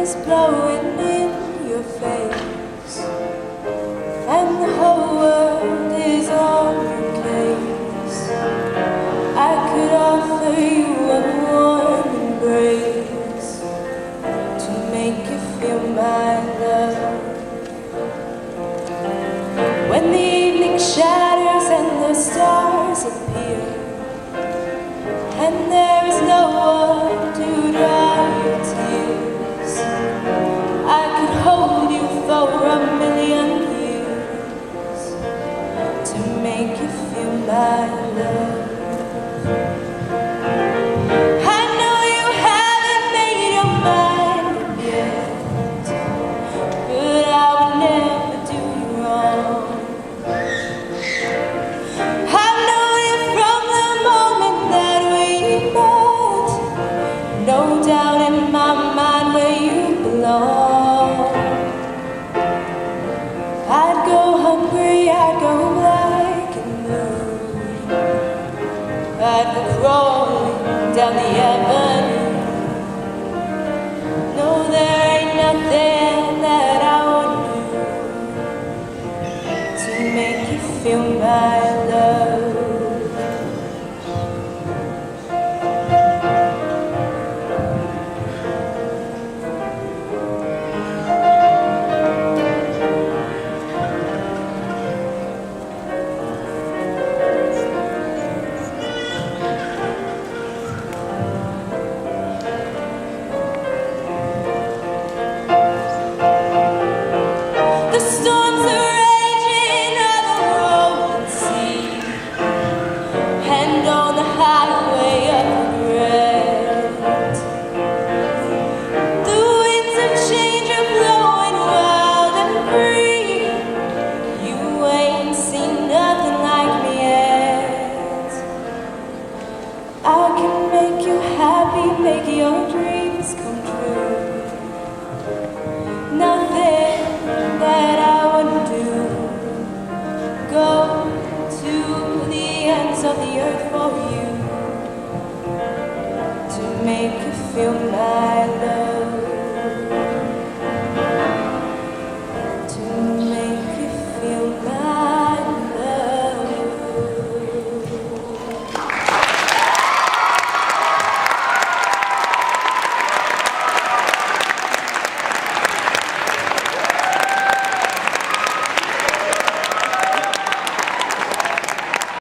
is blowing in your face, and the whole world is on your case. I could offer you a warm embrace to make you feel my love. When the evening shatters and the stars appear, and there is no one to dry your tears, I could hold you for a million years to make you feel my love. I know you haven't made your mind up yet, but I will never do you wrong. I've known you from the moment that we met, no doubt in my mind where you belong. I'd go hungry, I'd go black and blue, I'd go crawling down the avenue. No, there ain't nothing that I would do to make you feel my